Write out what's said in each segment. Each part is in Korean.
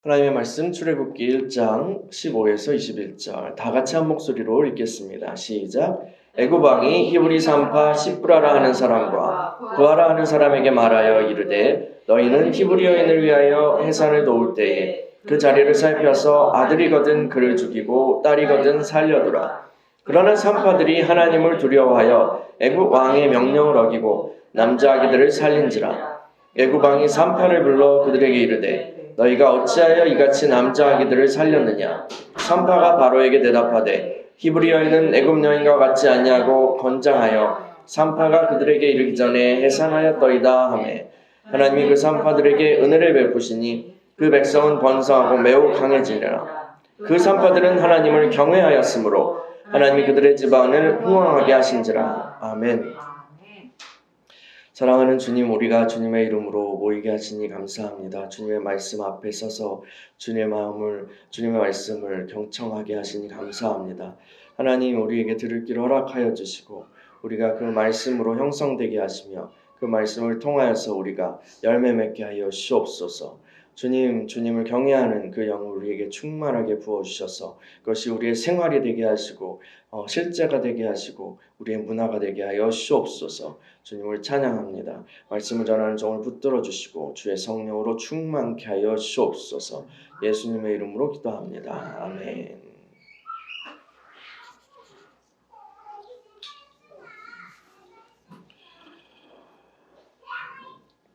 하나님의 말씀 출애굽기 1장 15에서 21절 다 같이 한 목소리로 읽겠습니다. 시작. 애굽 왕이 히브리 산파 시브라라 하는 사람과 부하라 하는 사람에게 말하여 이르되 너희는 히브리 여인을 위하여 해산을 도울 때에 그 자리를 살펴서 아들이거든 그를 죽이고 딸이거든 살려두라. 그러나 산파들이 하나님을 두려워하여 애굽 왕의 명령을 어기고 남자 아기들을 살린지라. 애굽 왕이 산파를 불러 그들에게 이르되 너희가 어찌하여 이같이 남자 아기들을 살렸느냐? 산파가 바로에게 대답하되 히브리 여인은 애굽 여인과 같지 아니하고 건장하여 산파가 그들에게 이르기 전에 해산하였더이다 하매 하나님이 그 산파들에게 은혜를 베푸시니 그 백성은 번성하고 매우 강해지니라. 그 산파들은 하나님을 경외하였으므로 하나님이 그들의 집안을 흥왕하게 하신지라. 아멘. 사랑하는 주님, 우리가 주님의 이름으로 모이게 하시니 감사합니다. 주님의 말씀 앞에 서서 주님의 말씀을 경청하게 하시니 감사합니다. 하나님, 우리에게 들을 길을 허락하여 주시고 우리가 그 말씀으로 형성되게 하시며 그 말씀을 통하여서 우리가 열매 맺게 하여 주옵소서. 주님을 경외하는 그 영을 우리에게 충만하게 부어주셔서 그것이 우리의 생활이 되게 하시고 실제가 되게 하시고 우리의 문화가 되게 하여 주옵소서. 주님을 찬양합니다. 말씀을 전하는 종을 붙들어 주시고 주의 성령으로 충만케 하여 주옵소서. 예수님의 이름으로 기도합니다. 아멘.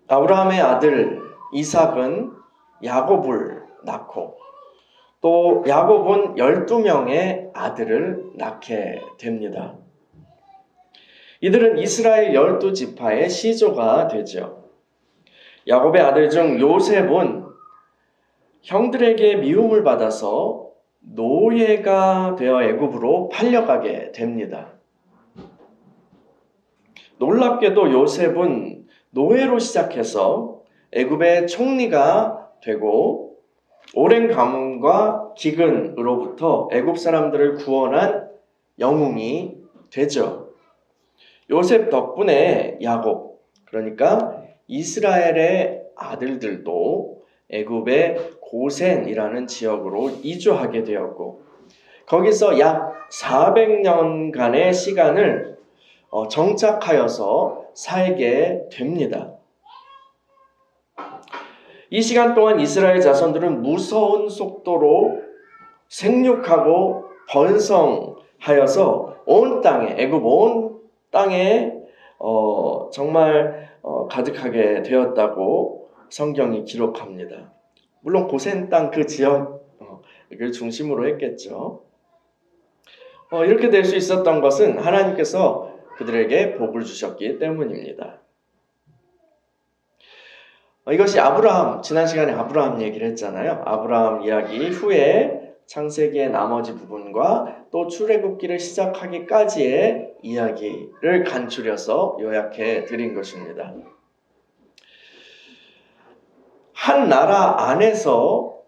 아브라함의 아들 이삭은 야곱을 낳고 또 야곱은 12명의 아들을 낳게 됩니다. 이들은 이스라엘 12지파의 시조가 되죠. 야곱의 아들 중 요셉은 형들에게 미움을 받아서 노예가 되어 애굽으로 팔려가게 됩니다. 놀랍게도 요셉은 노예로 시작해서 애굽의 총리가 되고 오랜 가뭄과 기근으로부터 애굽 사람들을 구원한 영웅이 되죠. 요셉 덕분에 야곱, 그러니까 이스라엘의 아들들도 애굽의 고센이라는 지역으로 이주하게 되었고 거기서 약 400년간의 시간을 정착하여서 살게 됩니다. 이 시간 동안 이스라엘 자손들은 무서운 속도로 생육하고 번성하여서 온 땅에, 애굽 온 땅에 정말 가득하게 되었다고 성경이 기록합니다. 물론 고센 땅 그 지역을 중심으로 했겠죠. 이렇게 될 수 있었던 것은 하나님께서 그들에게 복을 주셨기 때문입니다. 이것이 아브라함, 지난 시간에 아브라함 얘기를 했잖아요. 아브라함 이야기 후에 창세기의 나머지 부분과 또 출애굽기를 시작하기까지의 이야기를 간추려서 요약해 드린 것입니다. 한 나라 안에서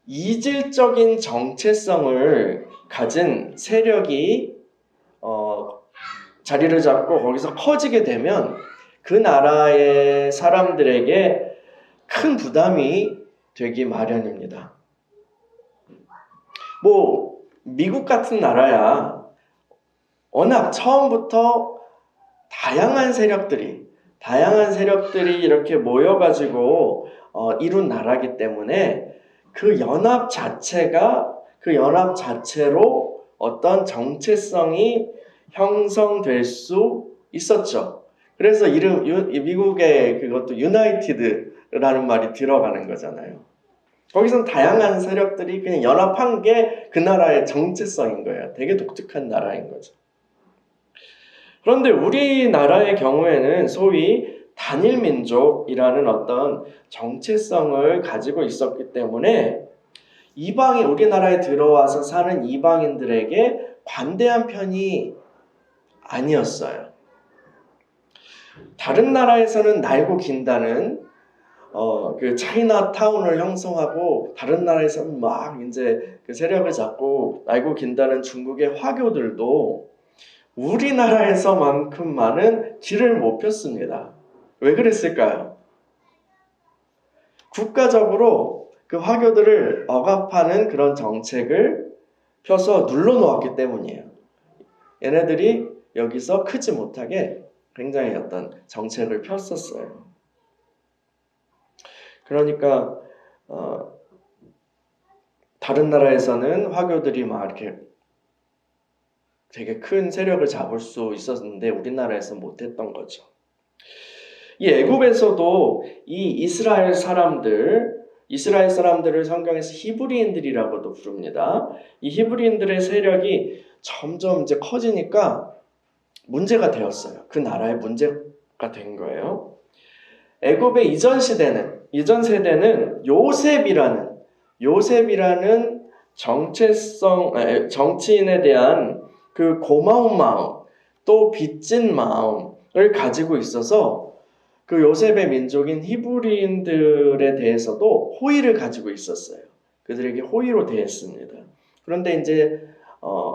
이질적인 정체성을 가진 세력이 자리를 잡고 거기서 커지게 되면 그 나라의 사람들에게 큰 부담이 되기 마련입니다. 미국 같은 나라야 워낙 처음부터 다양한 세력들이 이렇게 모여가지고 이룬 나라기 때문에 그 연합 자체로 어떤 정체성이 형성될 수 있었죠. 그래서 미국의 그것도 유나이티드라는 말이 들어가는 거잖아요. 거기선 다양한 세력들이 그냥 연합한 게 그 나라의 정체성인 거예요. 되게 독특한 나라인 거죠. 그런데 우리나라의 경우에는 소위 단일민족이라는 어떤 정체성을 가지고 있었기 때문에 우리나라에 들어와서 사는 이방인들에게 관대한 편이 아니었어요. 다른 나라에서는 날고 긴다는 그 차이나타운을 형성하고 다른 나라에서는 막 이제 그 세력을 잡고 날고 긴다는 중국의 화교들도 우리나라에서만큼만은 길을 못 폈습니다. 왜 그랬을까요? 국가적으로 그 화교들을 억압하는 그런 정책을 펴서 눌러놓았기 때문이에요. 얘네들이 여기서 크지 못하게 굉장히 어떤 정책을 폈었어요. 그러니까 다른 나라에서는 화교들이 막 이렇게 되게 큰 세력을 잡을 수 있었는데 우리나라에서 못했던 거죠. 이 애굽에서도 이 이스라엘 사람들을 성경에서 히브리인들이라고도 부릅니다. 이 히브리인들의 세력이 점점 이제 커지니까 문제가 되었어요. 그 나라의 문제가 된 거예요. 애굽의 이전 세대는 요셉이라는 정치인에 대한 그 고마운 마음, 또 빚진 마음을 가지고 있어서 그 요셉의 민족인 히브리인들에 대해서도 호의를 가지고 있었어요. 그들에게 호의로 대했습니다. 그런데 이제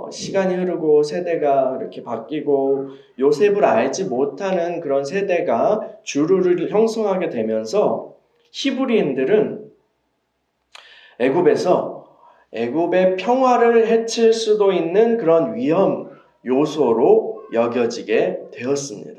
시간이 흐르고 세대가 이렇게 바뀌고 요셉을 알지 못하는 그런 세대가 주류를 형성하게 되면서 히브리인들은 애굽의 평화를 해칠 수도 있는 그런 위험 요소로 여겨지게 되었습니다.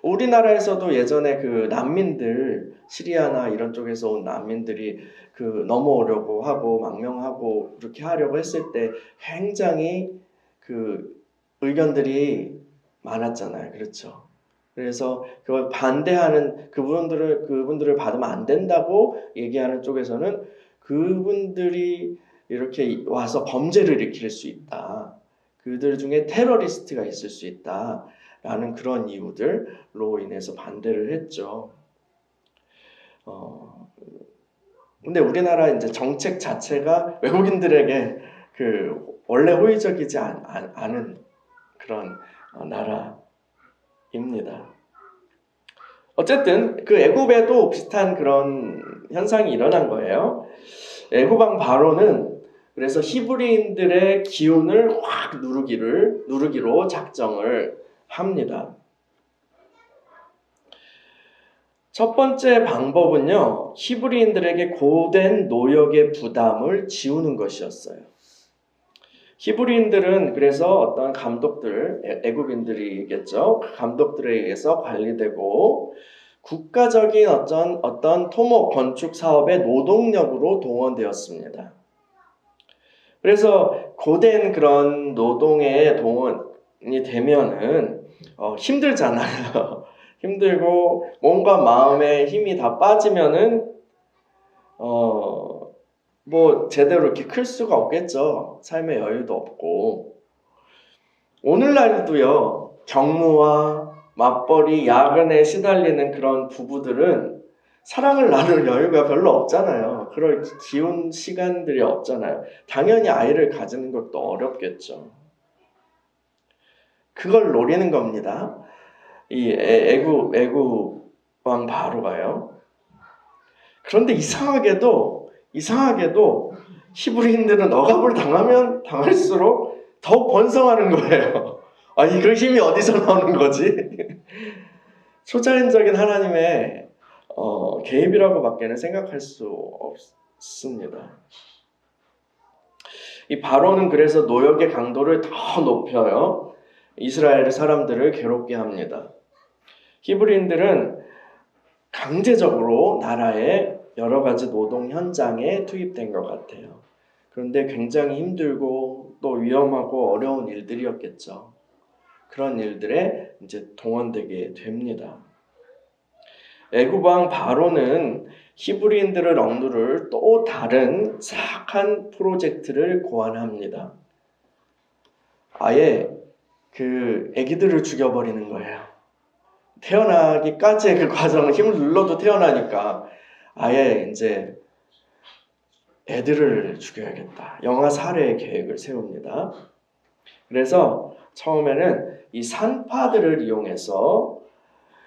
우리나라에서도 예전에 그 난민들, 시리아나 이런 쪽에서 온 난민들이 그 넘어오려고 하고 망명하고 그렇게 하려고 했을 때 굉장히 그 의견들이 많았잖아요. 그렇죠? 그래서 그걸 반대하는 그분들을 받으면 안 된다고 얘기하는 쪽에서는 그분들이 이렇게 와서 범죄를 일으킬 수 있다. 그들 중에 테러리스트가 있을 수 있다. 라는 그런 이유들로 인해서 반대를 했죠. 근데 우리나라 이제 정책 자체가 외국인들에게 그 원래 호의적이지 않은 그런 나라입니다. 어쨌든 그 애굽에도 비슷한 그런 현상이 일어난 거예요. 애굽 왕 바로는 그래서 히브리인들의 기운을 확 누르기로 작정을 합니다. 첫 번째 방법은요, 히브리인들에게 고된 노역의 부담을 지우는 것이었어요. 히브리인들은 그래서 어떤 감독들, 애굽인들이겠죠. 그 감독들에 의해서 관리되고 국가적인 어떤 토목 건축 사업의 노동력으로 동원되었습니다. 그래서 고된 그런 노동에 동원이 되면은 힘들잖아요. 힘들고 몸과 마음의 힘이 다 빠지면은 뭐 제대로 이렇게 클 수가 없겠죠. 삶의 여유도 없고. 오늘날도요. 경무와 맞벌이, 야근에 시달리는 그런 부부들은 사랑을 나눌 여유가 별로 없잖아요. 그럴 기운 시간들이 없잖아요. 당연히 아이를 가지는 것도 어렵겠죠. 그걸 노리는 겁니다. 이 애굽 왕 바로가요. 그런데 이상하게도 히브리인들은 억압을 당하면 당할수록 더욱 번성하는 거예요. 아니 그 힘이 어디서 나오는 거지? 초자연적인 하나님의 개입이라고밖에는 생각할 수 없습니다. 이 바로는 그래서 노역의 강도를 더 높여요. 이스라엘 사람들을 괴롭게 합니다. 히브리인들은 강제적으로 나라의 여러 가지 노동 현장에 투입된 것 같아요. 그런데 굉장히 힘들고 또 위험하고 어려운 일들이었겠죠. 그런 일들에 이제 동원되게 됩니다. 애굽 왕 바로는 히브리인들을 억누를 또 다른 사악한 프로젝트를 고안합니다. 아예 그 아기들을 죽여버리는 거예요. 태어나기까지의 그 과정을 힘을 눌러도 태어나니까 아예 이제 애들을 죽여야겠다. 영아 살해 계획을 세웁니다. 그래서 처음에는 이 산파들을 이용해서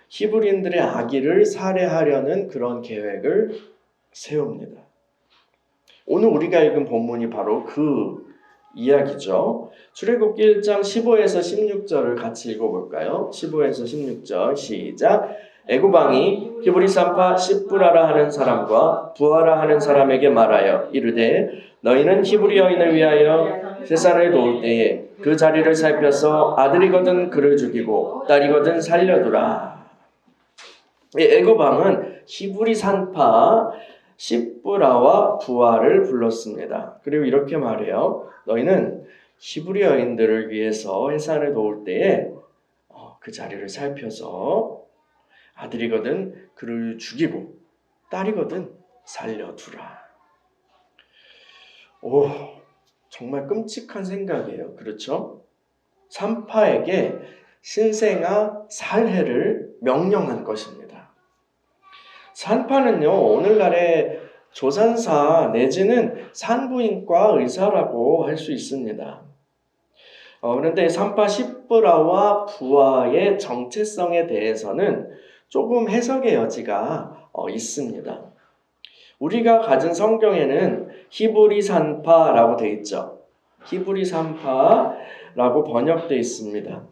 히브리인들의 아기를 살해하려는 그런 계획을 세웁니다. 오늘 우리가 읽은 본문이 바로 그 이야기죠. 출애굽기 1장 15에서 16절을 같이 읽어볼까요? 15에서 16절 시작. 애굽왕이 히브리 산파 시브라라 하는 사람과 부하라 하는 사람에게 말하여 이르되 너희는 히브리 여인을 위하여 세상을 도울 때에 그 자리를 살펴서 아들이거든 그를 죽이고 딸이거든 살려두라. 애굽 왕은 히브리 산파 시브라와 부하를 불렀습니다. 그리고 이렇게 말해요. 너희는 히브리 여인들을 위해서 해산을 도울 때에 그 자리를 살펴서 아들이거든 그를 죽이고 딸이거든 살려두라. 오, 정말 끔찍한 생각이에요. 그렇죠? 산파에게 신생아 살해를 명령한 것입니다. 산파는요, 오늘날의 조산사 내지는 산부인과 의사라고 할 수 있습니다. 그런데 산파 시브라와 부하의 정체성에 대해서는 조금 해석의 여지가 있습니다. 우리가 가진 성경에는 히브리 산파라고 되어 있죠. 히브리 산파라고 번역되어 있습니다.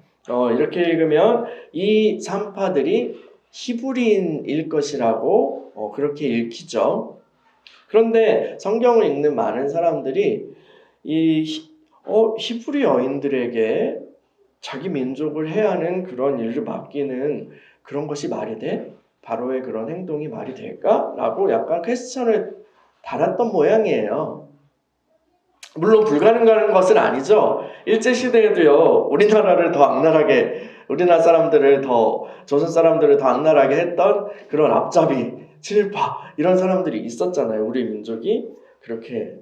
이렇게 읽으면 이 산파들이 히브리인일 것이라고 그렇게 읽히죠. 그런데 성경을 읽는 많은 사람들이 히브리 여인들에게 자기 민족을 해하는 그런 일을 맡기는 그런 것이 말이 돼? 바로의 그런 행동이 말이 될까? 라고 약간 퀘스천을 달았던 모양이에요. 물론 불가능한 것은 아니죠. 일제시대에도요, 우리나라 사람들을 조선 사람들을 더 악랄하게 했던 그런 앞잡이, 친일파, 이런 사람들이 있었잖아요. 우리 민족이 그렇게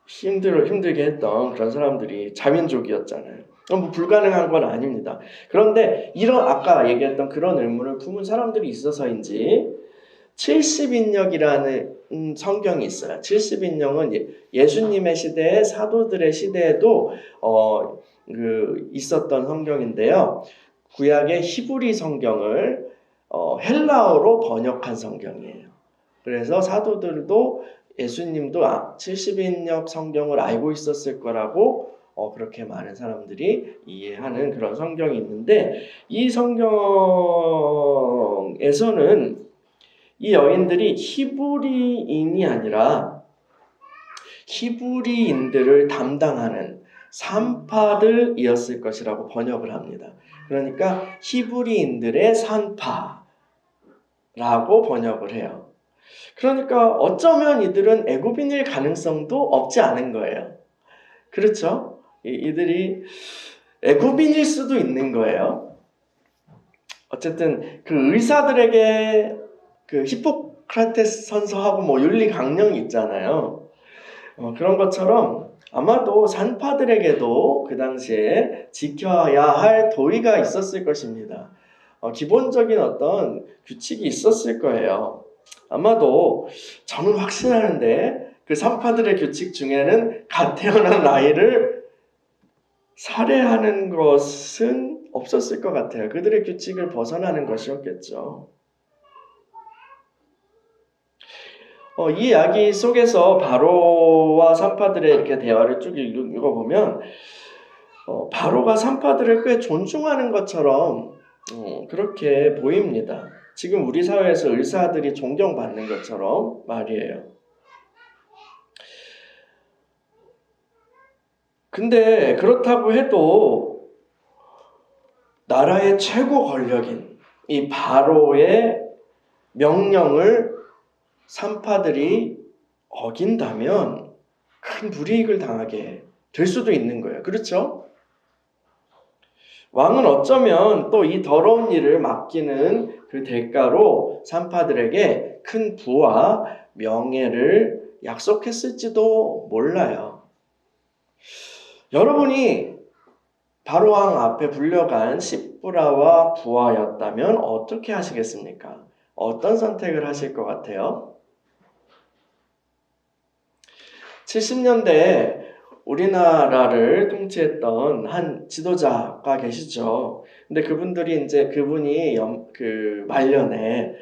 힘들게 했던 그런 사람들이 자민족이었잖아요. 뭐 불가능한 건 아닙니다. 그런데 아까 얘기했던 그런 의문을 품은 사람들이 있어서인지 70인역이라는 성경이 있어요. 70인역은 예수님의 시대에 사도들의 시대에도 있었던 성경인데요. 구약의 히브리 성경을 헬라어로 번역한 성경이에요. 그래서 사도들도 예수님도 70인역 성경을 알고 있었을 거라고 그렇게 많은 사람들이 이해하는 그런 성경이 있는데, 이 성경에서는 이 여인들이 히브리인이 아니라 히브리인들을 담당하는 산파들이었을 것이라고 번역을 합니다. 그러니까 히브리인들의 산파라고 번역을 해요. 그러니까 어쩌면 이들은 애굽인일 가능성도 없지 않은 거예요. 그렇죠? 이들이 애굽인일 수도 있는 거예요. 어쨌든 그 의사들에게 그 히포크라테스 선서하고 윤리 강령이 있잖아요. 그런 것처럼 아마도 산파들에게도 그 당시에 지켜야 할 도의가 있었을 것입니다. 기본적인 어떤 규칙이 있었을 거예요. 아마도 저는 확신하는데 그 산파들의 규칙 중에는 갓 태어난 아이를 살해하는 것은 없었을 것 같아요. 그들의 규칙을 벗어나는 것이었겠죠. 이 이야기 속에서 바로와 산파들의 이렇게 대화를 쭉 읽어보면 바로가 산파들을 꽤 존중하는 것처럼 그렇게 보입니다. 지금 우리 사회에서 의사들이 존경받는 것처럼 말이에요. 근데 그렇다고 해도 나라의 최고 권력인 이 바로의 명령을 산파들이 어긴다면 큰 불이익을 당하게 될 수도 있는 거예요. 그렇죠? 왕은 어쩌면 또 이 더러운 일을 맡기는 그 대가로 산파들에게 큰 부와 명예를 약속했을지도 몰라요. 여러분이 바로왕 앞에 불려간 시브라와 부하였다면 어떻게 하시겠습니까? 어떤 선택을 하실 것 같아요? 70년대에 우리나라를 통치했던 한 지도자가 계시죠. 근데 그분이 말년에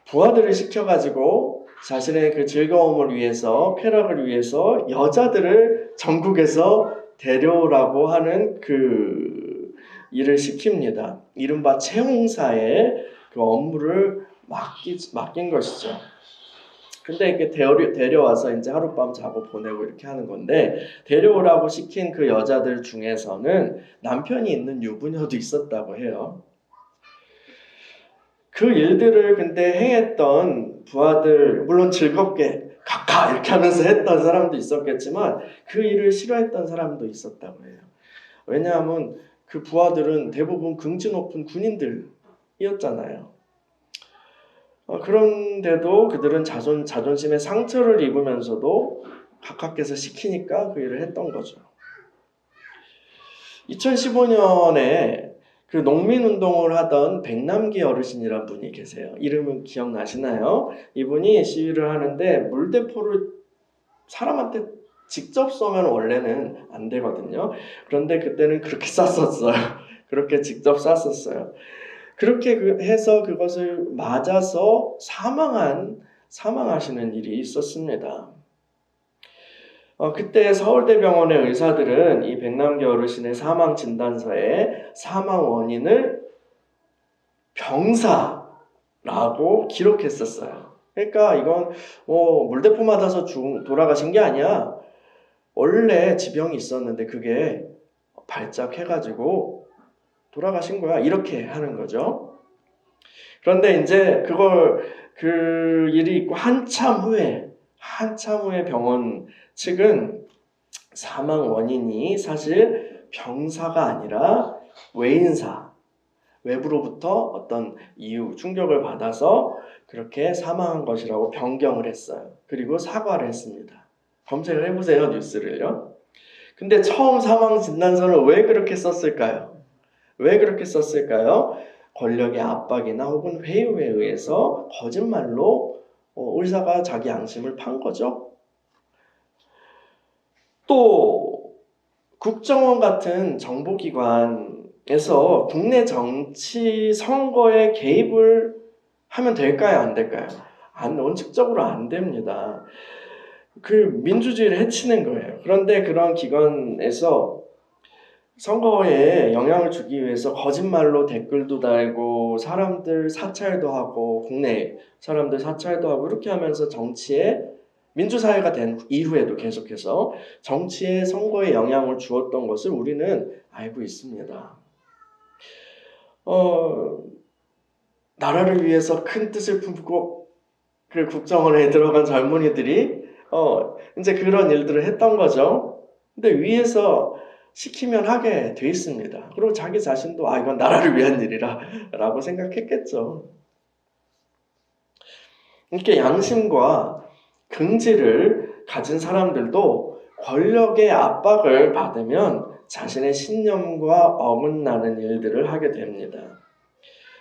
부하들을 시켜가지고 자신의 그 즐거움을 위해서, 쾌락을 위해서 여자들을 전국에서 데려오라고 하는 그 일을 시킵니다. 이른바 채용사의 그 업무를 맡긴 것이죠. 근데 이렇게 데려와서 이제 하룻밤 자고 보내고 이렇게 하는 건데, 데려오라고 시킨 그 여자들 중에서는 남편이 있는 유부녀도 있었다고 해요. 그 일들을 근데 행했던 부하들, 물론 즐겁게 각하 이렇게 하면서 했던 사람도 있었겠지만 그 일을 싫어했던 사람도 있었다고 해요. 왜냐하면 그 부하들은 대부분 긍지 높은 군인들이었잖아요. 그런데도 그들은 자존심에 상처를 입으면서도 각하께서 시키니까 그 일을 했던 거죠. 2015년에 그 농민운동을 하던 백남기 어르신이란 분이 계세요. 이름은 기억나시나요? 이분이 시위를 하는데 물대포를 사람한테 직접 쏘면 원래는 안 되거든요. 그런데 그때는 그렇게 쐈었어요. 그렇게 직접 쐈었어요. 그렇게 해서 그것을 맞아서 사망하시는 일이 있었습니다. 그때 서울대병원의 의사들은 이 백남기 어르신의 사망 진단서에 사망 원인을 병사라고 기록했었어요. 그러니까 이건 물대포 맞아서 돌아가신 게 아니야. 원래 지병이 있었는데 그게 발작해가지고 돌아가신 거야. 이렇게 하는 거죠. 그런데 이제 그 일이 있고 한참 후에 병원 측은 사망 원인이 사실 병사가 아니라 외부로부터 어떤 이유, 충격을 받아서 그렇게 사망한 것이라고 변경을 했어요. 그리고 사과를 했습니다. 검색을 해보세요, 뉴스를요. 근데 처음 사망 진단서를 왜 그렇게 썼을까요? 권력의 압박이나 혹은 회유에 의해서 거짓말로 의사가 자기 양심을 판 거죠. 또 국정원 같은 정보기관에서 국내 정치 선거에 개입을 하면 될까요? 안 될까요? 원칙적으로 안 됩니다. 그 민주주의를 해치는 거예요. 그런데 그런 기관에서 선거에 영향을 주기 위해서 거짓말로 댓글도 달고 사람들 사찰도 하고 국내 사람들 사찰도 하고 이렇게 하면서 정치에 민주사회가 된 이후에도 계속해서 정치에 선거에 영향을 주었던 것을 우리는 알고 있습니다. 나라를 위해서 큰 뜻을 품고 그 국정원에 들어간 젊은이들이 이제 그런 일들을 했던 거죠. 근데 위에서 시키면 하게 돼 있습니다. 그리고 자기 자신도 이건 나라를 위한 일이라 라고 생각했겠죠. 이렇게 양심과 긍지를 가진 사람들도 권력의 압박을 받으면 자신의 신념과 어긋나는 일들을 하게 됩니다.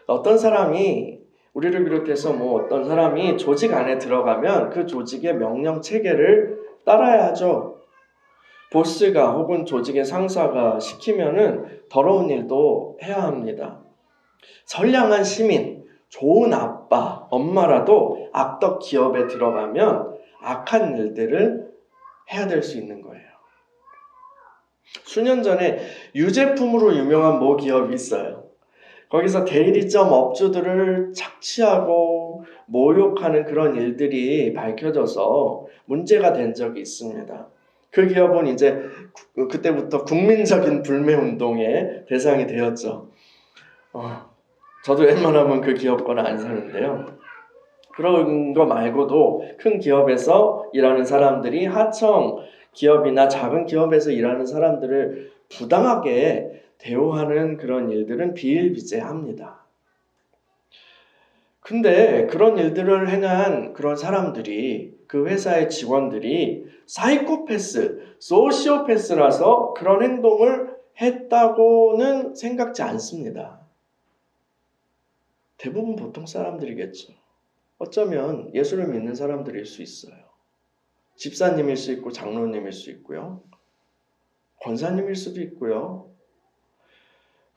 어떤 사람이 우리를 비롯해서 어떤 사람이 조직 안에 들어가면 그 조직의 명령 체계를 따라야 하죠. 보스가 혹은 조직의 상사가 시키면은 더러운 일도 해야 합니다. 선량한 시민, 좋은 아빠, 엄마라도 악덕 기업에 들어가면 악한 일들을 해야 될 수 있는 거예요. 수년 전에 유제품으로 유명한 모 기업이 있어요. 거기서 대리점 업주들을 착취하고 모욕하는 그런 일들이 밝혀져서 문제가 된 적이 있습니다. 그 기업은 이제 그때부터 국민적인 불매운동의 대상이 되었죠. 저도 웬만하면 그 기업 거는 안 사는데요. 그런 거 말고도 큰 기업에서 일하는 사람들이 하청 기업이나 작은 기업에서 일하는 사람들을 부당하게 대우하는 그런 일들은 비일비재합니다. 근데 그런 일들을 행한 그런 사람들이, 그 회사의 직원들이 사이코패스, 소시오패스라서 그런 행동을 했다고는 생각지 않습니다. 대부분 보통 사람들이겠죠. 어쩌면 예수를 믿는 사람들일 수 있어요. 집사님일 수 있고 장로님일 수 있고요. 권사님일 수도 있고요.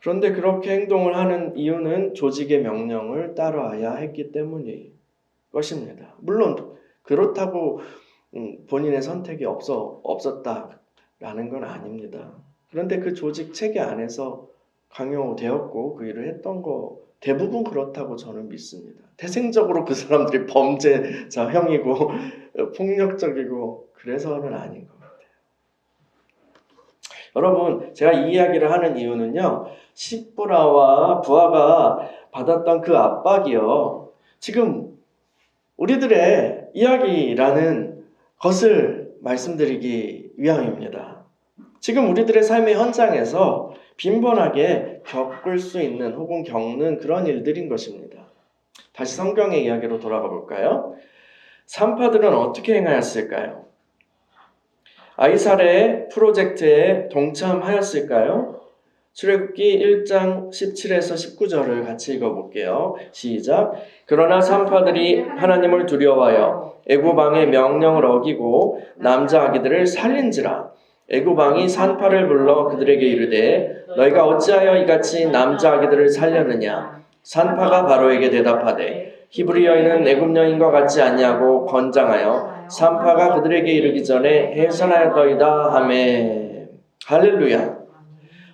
그런데 그렇게 행동을 하는 이유는 조직의 명령을 따라야 했기 때문일 것입니다. 물론 그렇다고 본인의 선택이 없었다라는 건 아닙니다. 그런데 그 조직 체계 안에서 강요되었고 그 일을 했던 거 대부분 그렇다고 저는 믿습니다. 태생적으로 그 사람들이 범죄자형이고 폭력적이고 그래서는 아닌 것 같아요. 여러분, 제가 이 이야기를 하는 이유는요, 십부라와 부하가 받았던 그 압박이요, 지금 우리들의 이야기라는 것을 말씀드리기 위함입니다. 지금 우리들의 삶의 현장에서 빈번하게 겪을 수 있는 혹은 겪는 그런 일들인 것입니다. 다시 성경의 이야기로 돌아가 볼까요? 산파들은 어떻게 행하였을까요? 아이사레 프로젝트에 동참하였을까요? 출애굽기 1장 17에서 19절을 같이 읽어볼게요. 시작. 그러나 산파들이 하나님을 두려워하여 애굽 왕의 명령을 어기고 남자 아기들을 살린지라. 애굽 왕이 산파를 불러 그들에게 이르되 너희가 어찌하여 이같이 남자 아기들을 살렸느냐. 산파가 바로에게 대답하되 히브리 여인은 애굽 여인과 같지 않냐고 권장하여 산파가 그들에게 이르기 전에 해산하였더이다 하매. 할렐루야.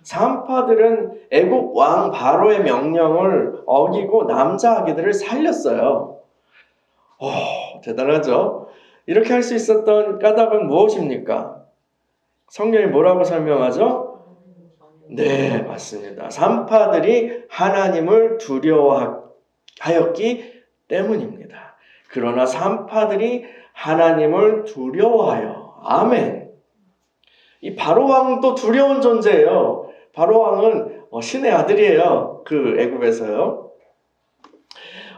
산파들은 애굽 왕 바로의 명령을 어기고 남자 아기들을 살렸어요. 대단하죠? 이렇게 할 수 있었던 까닭은 무엇입니까? 성경이 뭐라고 설명하죠? 네, 맞습니다. 산파들이 하나님을 두려워하였기 때문입니다. 그러나 산파들이 하나님을 두려워하여. 아멘. 이 바로 왕도 두려운 존재예요. 바로 왕은 신의 아들이에요. 그 애굽에서요.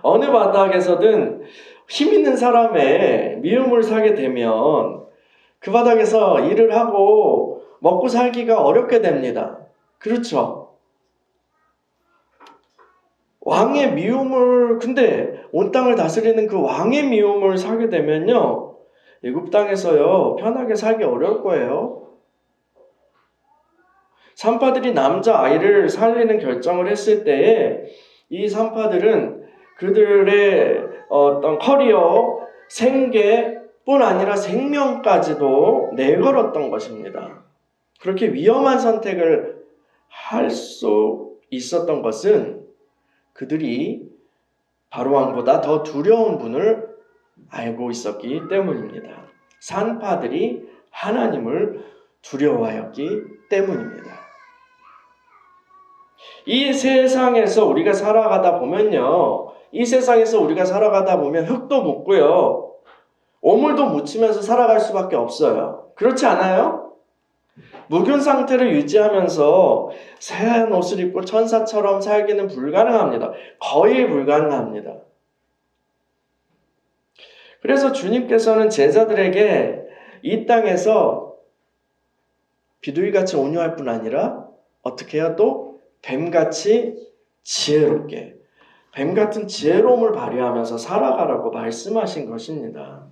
어느 바닥에서든 힘 있는 사람의 미움을 사게 되면 그 바닥에서 일을 하고 먹고 살기가 어렵게 됩니다. 그렇죠? 왕의 미움을, 근데 온 땅을 다스리는 그 왕의 미움을 사게 되면요, 애굽 땅에서요 편하게 살기 어려울 거예요. 산파들이 남자 아이를 살리는 결정을 했을 때에 이 산파들은 그들의 어떤 커리어, 생계뿐 아니라 생명까지도 내걸었던 것입니다. 그렇게 위험한 선택을 할 수 있었던 것은 그들이 바로왕보다 더 두려운 분을 알고 있었기 때문입니다. 산파들이 하나님을 두려워하였기 때문입니다. 이 세상에서 우리가 살아가다 보면요, 이 세상에서 우리가 살아가다 보면 흙도 묻고요, 오물도 묻히면서 살아갈 수밖에 없어요. 그렇지 않아요? 묵은 상태를 유지하면서 새하얀 옷을 입고 천사처럼 살기는 불가능합니다. 거의 불가능합니다. 그래서 주님께서는 제자들에게 이 땅에서 비둘기같이 온유할 뿐 아니라 어떻게 해요? 또 뱀같이 지혜롭게, 뱀같은 지혜로움을 발휘하면서 살아가라고 말씀하신 것입니다.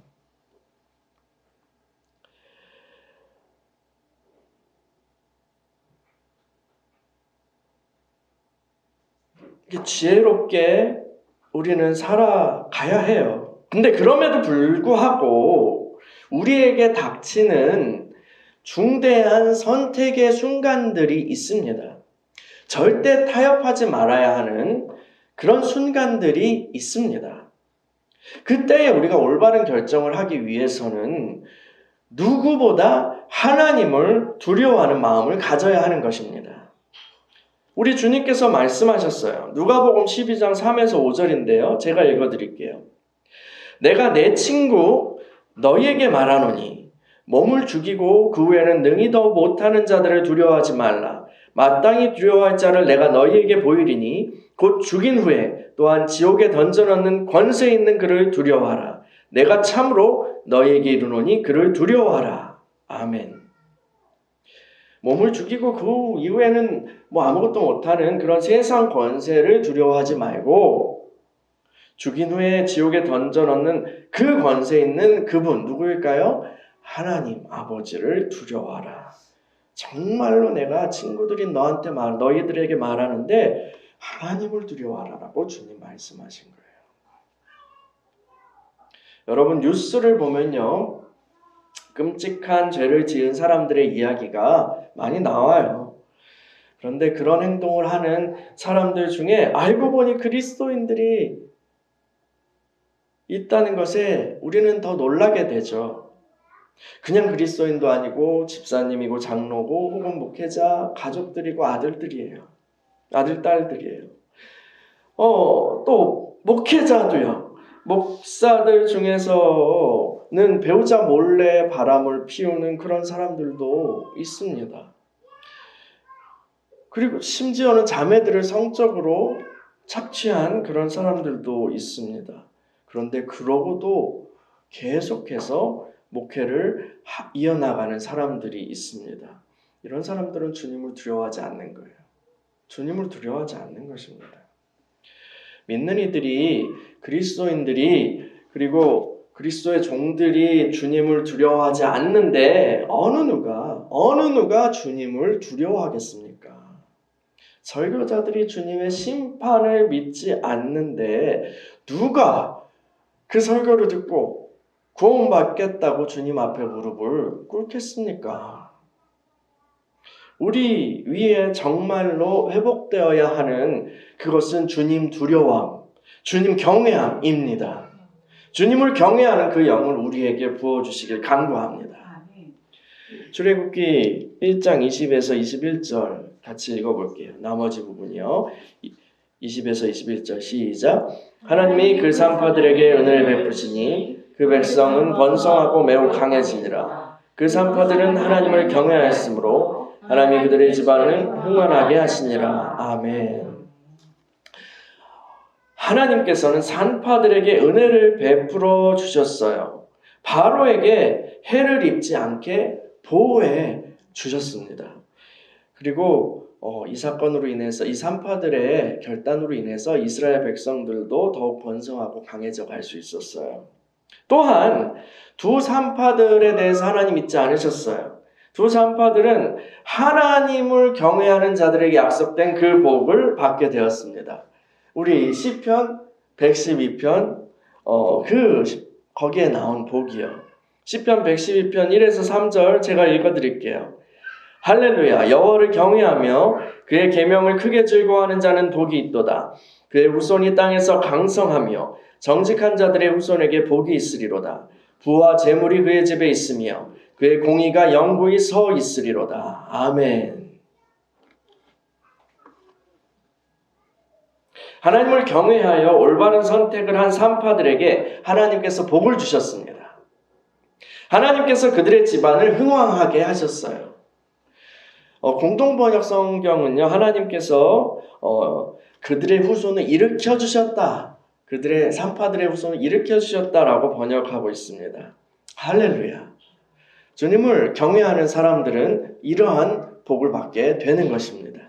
지혜롭게 우리는 살아가야 해요. 근데 그럼에도 불구하고 우리에게 닥치는 중대한 선택의 순간들이 있습니다. 절대 타협하지 말아야 하는 그런 순간들이 있습니다. 그때에 우리가 올바른 결정을 하기 위해서는 누구보다 하나님을 두려워하는 마음을 가져야 하는 것입니다. 우리 주님께서 말씀하셨어요. 누가복음 12장 3에서 5절인데요. 제가 읽어드릴게요. 내가 내 친구 너희에게 말하노니 몸을 죽이고 그 후에는 능히 더 못하는 자들을 두려워하지 말라. 마땅히 두려워할 자를 내가 너희에게 보이리니 곧 죽인 후에 또한 지옥에 던져넣는 권세 있는 그를 두려워하라. 내가 참으로 너희에게 이르노니 그를 두려워하라. 아멘. 몸을 죽이고 그 이후에는 아무것도 못하는 그런 세상 권세를 두려워하지 말고 죽인 후에 지옥에 던져넣는 그 권세 있는 그분 누구일까요? 하나님 아버지를 두려워하라. 정말로 내가 친구들인 너희들에게 말하는데 하나님을 두려워하라고 주님 말씀하신 거예요. 여러분 뉴스를 보면요, 끔찍한 죄를 지은 사람들의 이야기가 많이 나와요. 그런데 그런 행동을 하는 사람들 중에 알고 보니 그리스도인들이 있다는 것에 우리는 더 놀라게 되죠. 그냥 그리스도인도 아니고 집사님이고 장로고 혹은 목회자 가족들이고 아들들이에요. 아들, 딸들이에요. 또 목회자도요. 목사들 중에서는 배우자 몰래 바람을 피우는 그런 사람들도 있습니다. 그리고 심지어는 자매들을 성적으로 착취한 그런 사람들도 있습니다. 그런데 그러고도 계속해서 목회를 이어나가는 사람들이 있습니다. 이런 사람들은 주님을 두려워하지 않는 거예요. 주님을 두려워하지 않는 것입니다. 믿는 이들이, 그리스도인들이, 그리고 그리스도의 종들이 주님을 두려워하지 않는데 어느 누가 주님을 두려워하겠습니까? 설교자들이 주님의 심판을 믿지 않는데 누가 그 설교를 듣고 구원받겠다고 주님 앞에 무릎을 꿇겠습니까? 우리 위에 정말로 회복되어야 하는 그것은 주님 두려움, 주님 경외함입니다. 주님을 경외하는 그 영을 우리에게 부어주시길 간구합니다. 출애굽기 1장 20에서 21절 같이 읽어볼게요. 나머지 부분이요. 20에서 21절 시작. 하나님이 그 산파들에게 은혜를 베푸시니 그 백성은 번성하고 매우 강해지니라. 그 산파들은 하나님을 경외하였으므로 하나님이 그들의 집안을 흥건하게 하시니라. 아멘. 하나님께서는 산파들에게 은혜를 베풀어 주셨어요. 바로에게 해를 입지 않게 보호해 주셨습니다. 그리고 이 사건으로 인해서 이 산파들의 결단으로 인해서 이스라엘 백성들도 더욱 번성하고 강해져 갈 수 있었어요. 또한 두 산파들에 대해서 하나님 잊지 않으셨어요. 두 산파들은 하나님을 경외하는 자들에게 약속된 그 복을 받게 되었습니다. 우리 시편 112편 거기에 나온 복이요. 시편 112편 1에서 3절 제가 읽어드릴게요. 할렐루야. 여호와를 경외하며 그의 계명을 크게 즐거워하는 자는 복이 있도다. 그의 후손이 땅에서 강성하며 정직한 자들의 후손에게 복이 있으리로다. 부와 재물이 그의 집에 있으며 그의 공의가 영구히 서 있으리로다. 아멘. 하나님을 경외하여 올바른 선택을 한 산파들에게 하나님께서 복을 주셨습니다. 하나님께서 그들의 집안을 흥왕하게 하셨어요. 공동번역 성경은요, 하나님께서 그들의 후손을 일으켜 주셨다. 그들의 산파들의 후손을 일으켜 주셨다라고 번역하고 있습니다. 할렐루야. 주님을 경외하는 사람들은 이러한 복을 받게 되는 것입니다.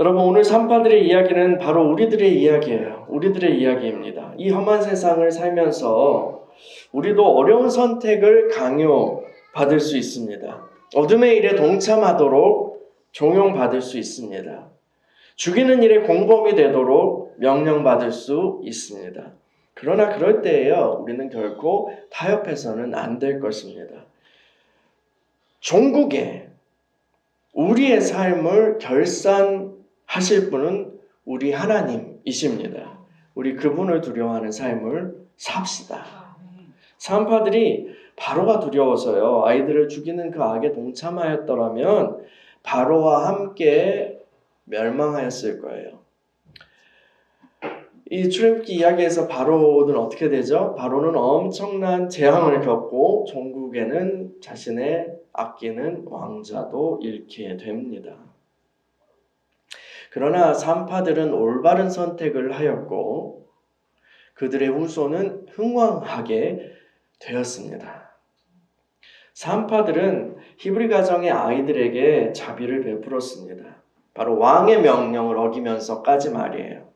여러분, 오늘 산파들의 이야기는 바로 우리들의 이야기예요. 우리들의 이야기입니다. 이 험한 세상을 살면서 우리도 어려운 선택을 강요받을 수 있습니다. 어둠의 일에 동참하도록 종용받을 수 있습니다. 죽이는 일에 공범이 되도록 명령받을 수 있습니다. 그러나 그럴 때에요, 우리는 결코 타협해서는 안 될 것입니다. 종국에 우리의 삶을 결산하실 분은 우리 하나님이십니다. 우리 그분을 두려워하는 삶을 삽시다. 산파들이 바로가 두려워서요, 아이들을 죽이는 그 악에 동참하였더라면 바로와 함께 멸망하였을 거예요. 이 출애굽기 이야기에서 바로는 어떻게 되죠? 바로는 엄청난 재앙을 겪고 종국에는 자신의 아끼는 왕자도 잃게 됩니다. 그러나 산파들은 올바른 선택을 하였고 그들의 후손은 흥왕하게 되었습니다. 산파들은 히브리 가정의 아이들에게 자비를 베풀었습니다. 바로 왕의 명령을 어기면서까지 말이에요.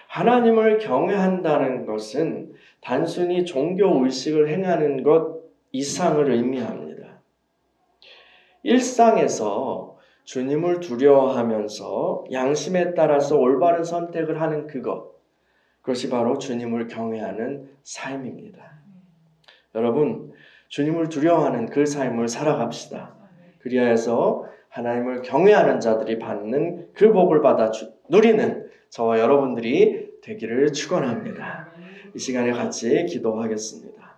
하나님을 경외한다는 것은 단순히 종교 의식을 행하는 것 이상을 의미합니다. 일상에서 주님을 두려워하면서 양심에 따라서 올바른 선택을 하는 그것이 바로 주님을 경외하는 삶입니다. 여러분, 주님을 두려워하는 그 삶을 살아갑시다. 그리하여서 하나님을 경외하는 자들이 받는 그 복을 받아 누리는 저와 여러분들이 되기를 축원합니다. 이 시간에 같이 기도하겠습니다.